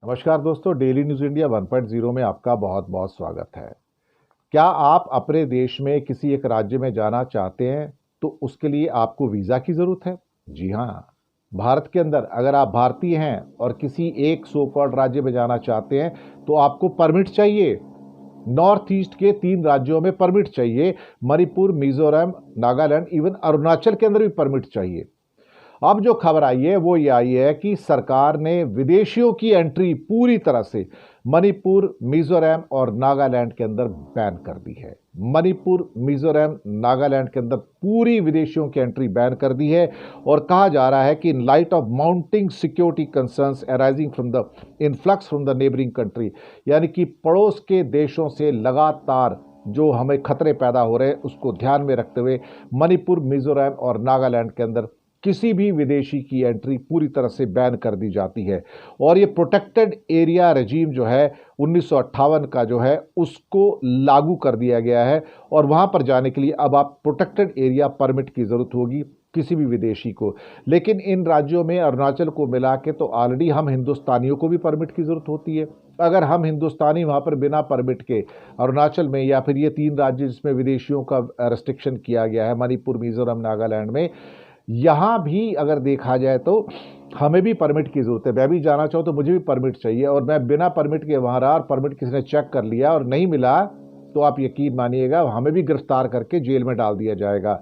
नमस्कार दोस्तों, daily news India 1.0 में आपका बहुत बहुत स्वागत है। क्या आप अपने देश में किसी एक राज्य में जाना चाहते हैं तो उसके लिए आपको वीज़ा की ज़रूरत है? जी हाँ, भारत के अंदर अगर आप भारतीय हैं और किसी एक सो कॉल्ड राज्य में जाना चाहते हैं तो आपको परमिट चाहिए। नॉर्थ ईस्ट के 3 राज्यों में परमिट चाहिए। मणिपुर, मिजोरम, नागालैंड, इवन अरुणाचल के अंदर भी परमिट चाहिए। अब जो खबर आई है वो ये आई है कि सरकार ने विदेशियों की एंट्री पूरी तरह से मणिपुर, मिजोरम और नागालैंड के अंदर बैन कर दी है। मणिपुर, मिजोरम, नागालैंड के अंदर पूरी विदेशियों की एंट्री बैन कर दी है और कहा जा रहा है कि in light of mounting security concerns arising from the influx from the neighbouring country, यानी कि पड़ोस के देशों से लगातार जो हमें खतरे पैदा हो रहे हैं उसको ध्यान में रखते हुए मणिपुर, मिजोरम और नागालैंड के अंदर किसी भी विदेशी की एंट्री पूरी तरह से बैन कर दी जाती है। और ये प्रोटेक्टेड एरिया रेजीम जो है 1958 का जो है उसको लागू कर दिया गया है और वहाँ पर जाने के लिए अब आप प्रोटेक्टेड एरिया परमिट की ज़रूरत होगी किसी भी विदेशी को। लेकिन इन राज्यों में अरुणाचल को मिला के तो ऑलरेडी हम हिंदुस्तानियों को भी परमिट की ज़रूरत होती है। अगर हम हिंदुस्तानी वहाँ पर बिना परमिट के अरुणाचल में, या फिर ये 3 राज्य जिसमें विदेशियों का रेस्ट्रिक्शन किया गया है, मणिपुर, मिजोरम, नागालैंड में, यहाँ भी अगर देखा जाए तो हमें भी परमिट की ज़रूरत है। मैं भी जाना चाहूँ तो मुझे भी परमिट चाहिए और मैं बिना परमिट के वहाँ रहा और परमिट किसी ने चेक कर लिया और नहीं मिला तो आप यकीन मानिएगा हमें भी गिरफ्तार करके जेल में डाल दिया जाएगा।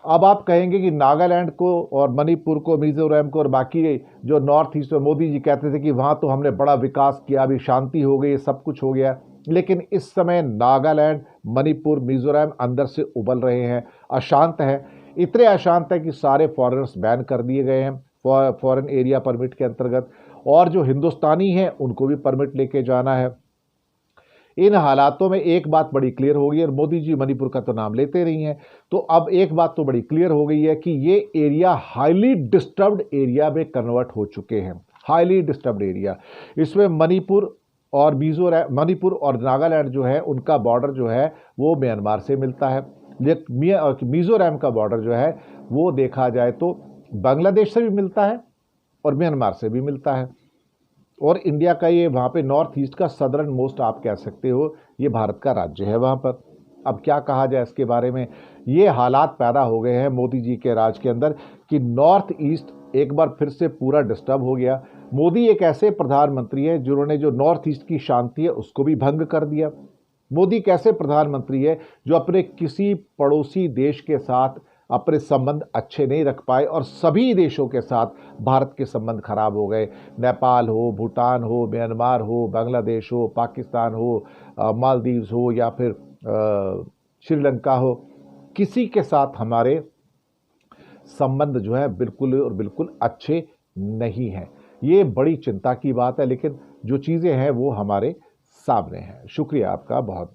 अब आप कहेंगे कि नागालैंड को और मणिपुर को, मिजोरम को और बाकी जो नॉर्थ ईस्ट में मोदी जी कहते थे कि वहाँ तो हमने बड़ा विकास किया, अभी शांति हो गई, सब कुछ हो गया। लेकिन इस समय नागालैंड, मणिपुर, मिजोरम अंदर से उबल रहे हैं, अशांत हैं। इतने अशांत है कि सारे फॉरेनर्स बैन कर दिए गए हैं फॉरेन एरिया परमिट के अंतर्गत, और जो हिंदुस्तानी हैं उनको भी परमिट लेके जाना है। इन हालातों में एक बात बड़ी क्लियर हो गई, और मोदी जी मणिपुर का तो नाम लेते नहीं हैं, तो अब एक बात तो बड़ी क्लियर हो गई है कि ये एरिया हाईली डिस्टर्ब्ड एरिया में कन्वर्ट हो चुके हैं। हाईली डिस्टर्ब्ड एरिया, इसमें मणिपुर और मणिपुर और नागालैंड जो है उनका बॉर्डर जो है वो म्यांमार से मिलता है। मिजोरम का बॉर्डर जो है वो देखा जाए तो बांग्लादेश से भी मिलता है और म्यांमार से भी मिलता है। और इंडिया का ये वहाँ पे नॉर्थ ईस्ट का सदर्न मोस्ट आप कह सकते हो, ये भारत का राज्य है वहाँ पर। अब क्या कहा जाए इसके बारे में, ये हालात पैदा हो गए हैं मोदी जी के राज के अंदर कि नॉर्थ ईस्ट एक बार फिर से पूरा डिस्टर्ब हो गया। मोदी एक ऐसे प्रधानमंत्री हैं जिन्होंने जो नॉर्थ ईस्ट की शांति है उसको भी भंग कर दिया। मोदी कैसे प्रधानमंत्री है जो अपने किसी पड़ोसी देश के साथ अपने संबंध अच्छे नहीं रख पाए और सभी देशों के साथ भारत के संबंध खराब हो गए। नेपाल हो, भूटान हो, म्यांमार हो, बांग्लादेश हो, पाकिस्तान हो, मालदीव्स हो या फिर श्रीलंका हो, किसी के साथ हमारे संबंध जो है बिल्कुल और बिल्कुल अच्छे नहीं हैं। ये बड़ी चिंता की बात है, लेकिन जो चीज़ें हैं वो हमारे सामने हैं। शुक्रिया आपका बहुत।